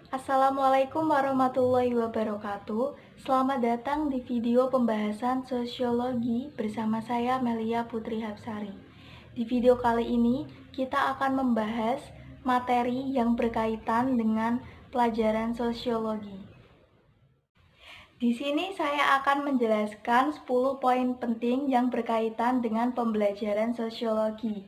Assalamualaikum warahmatullahi wabarakatuh. Selamat datang di video pembahasan sosiologi bersama saya Melia Putri Hapsari. Di video kali ini kita akan membahas materi yang berkaitan dengan pelajaran sosiologi. Di sini saya akan menjelaskan 10 poin penting yang berkaitan dengan pembelajaran sosiologi.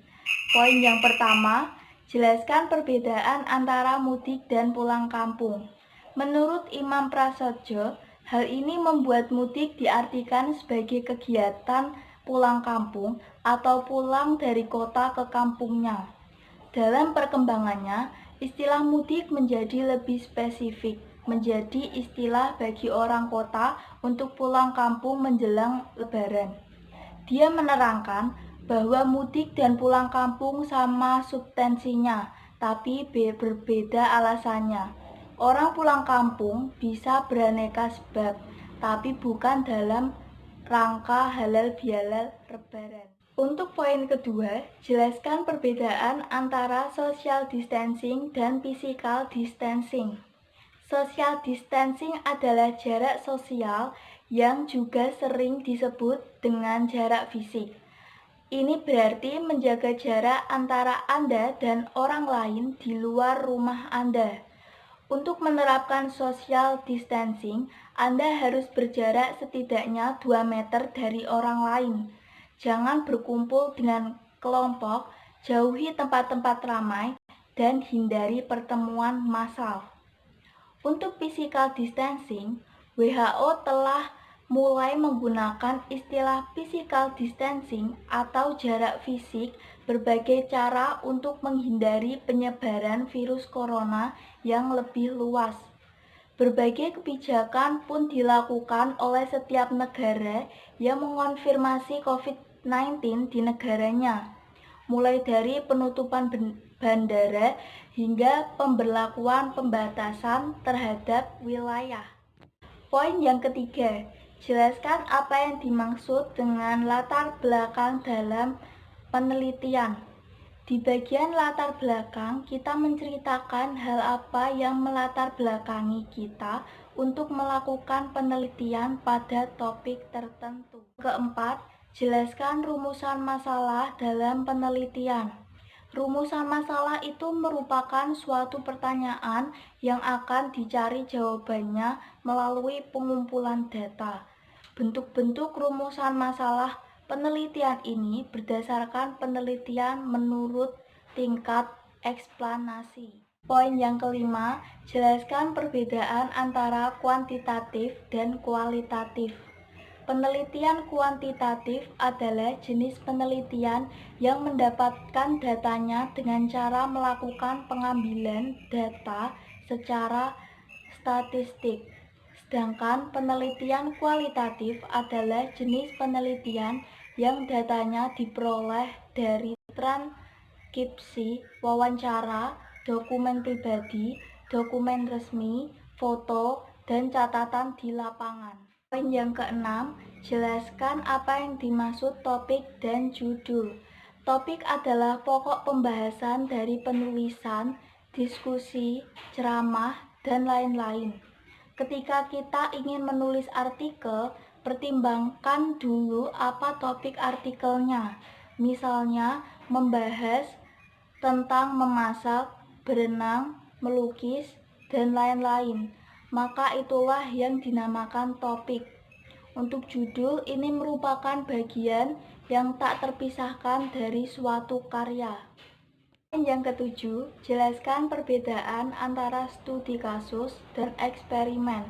Poin yang pertama, jelaskan perbedaan antara mudik dan pulang kampung. Menurut Imam Prasojo, hal ini membuat mudik diartikan sebagai kegiatan pulang kampung atau pulang dari kota ke kampungnya. Dalam perkembangannya, istilah mudik menjadi lebih spesifik, menjadi istilah bagi orang kota untuk pulang kampung menjelang Lebaran. Dia menerangkan bahwa mudik dan pulang kampung sama substansinya, tapi berbeda alasannya. Orang pulang kampung bisa beraneka sebab, tapi bukan dalam rangka halal bihalal Lebaran. Untuk poin kedua, jelaskan perbedaan antara social distancing dan physical distancing. Social distancing adalah jarak sosial yang juga sering disebut dengan jarak fisik. Ini berarti menjaga jarak antara Anda dan orang lain di luar rumah Anda. Untuk menerapkan social distancing, Anda harus berjarak setidaknya 2 meter dari orang lain. Jangan berkumpul dengan kelompok, jauhi tempat-tempat ramai, dan hindari pertemuan massal. Untuk physical distancing, WHO telah mulai menggunakan istilah physical distancing atau jarak fisik berbagai cara untuk menghindari penyebaran virus corona yang lebih luas. Berbagai kebijakan pun dilakukan oleh setiap negara yang mengonfirmasi COVID-19 di negaranya, mulai dari penutupan bandara hingga pemberlakuan pembatasan terhadap wilayah. Poin yang ketiga, jelaskan apa yang dimaksud dengan latar belakang dalam penelitian. Di bagian latar belakang, kita menceritakan hal apa yang melatar belakangi kita untuk melakukan penelitian pada topik tertentu. Keempat, jelaskan rumusan masalah dalam penelitian. Rumusan masalah itu merupakan suatu pertanyaan yang akan dicari jawabannya melalui pengumpulan data. Bentuk-bentuk rumusan masalah penelitian ini berdasarkan penelitian menurut tingkat eksplanasi. Poin yang kelima, jelaskan perbedaan antara kuantitatif dan kualitatif. Penelitian kuantitatif adalah jenis penelitian yang mendapatkan datanya dengan cara melakukan pengambilan data secara statistik. Sedangkan penelitian kualitatif adalah jenis penelitian yang datanya diperoleh dari transkripsi, wawancara, dokumen pribadi, dokumen resmi, foto, dan catatan di lapangan. Poin yang keenam, jelaskan apa yang dimaksud topik dan judul. Topik adalah pokok pembahasan dari penulisan, diskusi, ceramah, dan lain-lain. Ketika kita ingin menulis artikel, pertimbangkan dulu apa topik artikelnya. Misalnya, membahas tentang memasak, berenang, melukis, dan lain-lain. Maka itulah yang dinamakan topik. Untuk judul, ini merupakan bagian yang tak terpisahkan dari suatu karya. Yang ketujuh, jelaskan perbedaan antara studi kasus dan eksperimen.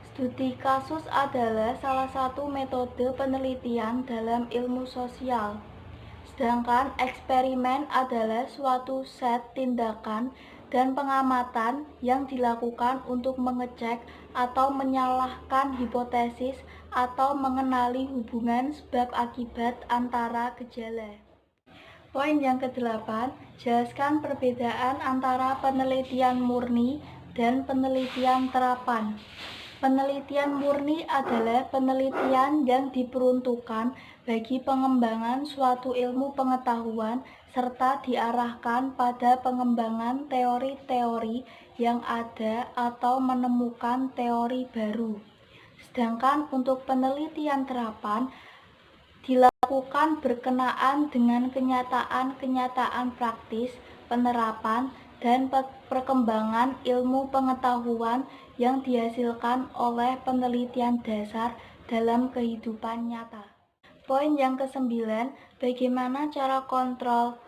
Studi kasus adalah salah satu metode penelitian dalam ilmu sosial. Sedangkan eksperimen adalah suatu set tindakan dan pengamatan yang dilakukan untuk mengecek atau menyalahkan hipotesis atau mengenali hubungan sebab akibat antara gejala. Poin yang kedelapan, jelaskan perbedaan antara penelitian murni dan penelitian terapan. Penelitian murni adalah penelitian yang diperuntukkan bagi pengembangan suatu ilmu pengetahuan serta diarahkan pada pengembangan teori-teori yang ada atau menemukan teori baru. Sedangkan untuk penelitian terapan dilakukan berkenaan dengan kenyataan-kenyataan praktis, penerapan, dan perkembangan ilmu pengetahuan yang dihasilkan oleh penelitian dasar dalam kehidupan nyata. Poin yang kesembilan, bagaimana cara kontrol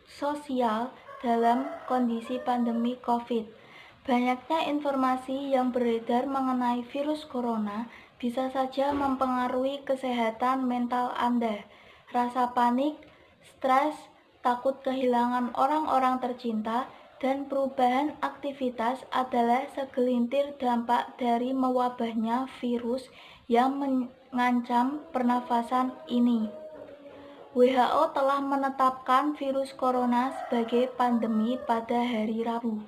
sosial dalam kondisi pandemi COVID. Banyaknya informasi yang beredar mengenai virus corona bisa saja mempengaruhi kesehatan mental Anda. Rasa panik, stres, takut kehilangan orang-orang tercinta, dan perubahan aktivitas adalah segelintir dampak dari mewabahnya virus yang mengancam pernafasan ini. WHO telah menetapkan virus corona sebagai pandemi pada hari Rabu.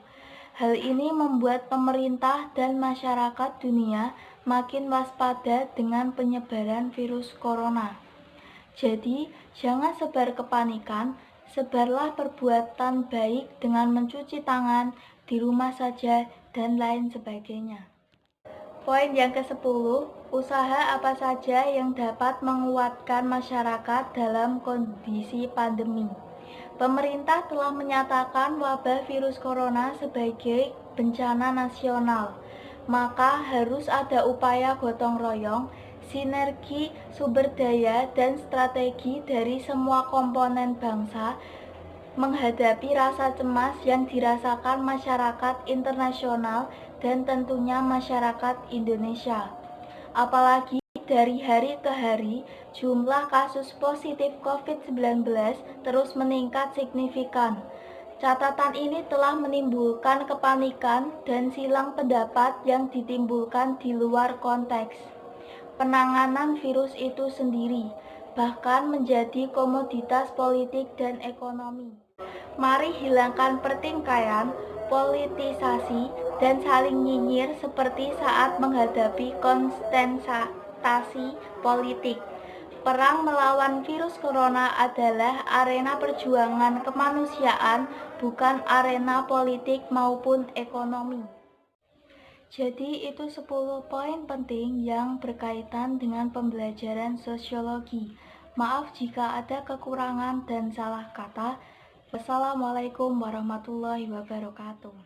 Hal ini membuat pemerintah dan masyarakat dunia makin waspada dengan penyebaran virus corona. Jadi, jangan sebar kepanikan, sebarlah perbuatan baik dengan mencuci tangan, di rumah saja, dan lain sebagainya. Poin yang ke-10, usaha apa saja yang dapat menguatkan masyarakat dalam kondisi pandemi. Pemerintah telah menyatakan wabah virus corona sebagai bencana nasional, maka harus ada upaya gotong royong, sinergi sumber daya, dan strategi dari semua komponen bangsa menghadapi rasa cemas yang dirasakan masyarakat internasional dan tentunya masyarakat Indonesia. Apalagi dari hari ke hari, jumlah kasus positif COVID-19 terus meningkat signifikan. Catatan ini telah menimbulkan kepanikan dan silang pendapat yang ditimbulkan di luar konteks penanganan virus itu sendiri, bahkan menjadi komoditas politik dan ekonomi. Mari hilangkan pertingkaian, politisasi, dan saling nyinyir seperti saat menghadapi kontestasi politik. Perang melawan virus corona adalah arena perjuangan kemanusiaan, bukan arena politik maupun ekonomi. Jadi itu 10 poin penting yang berkaitan dengan pembelajaran sosiologi. Maaf jika ada kekurangan dan salah kata. Wassalamualaikum warahmatullahi wabarakatuh.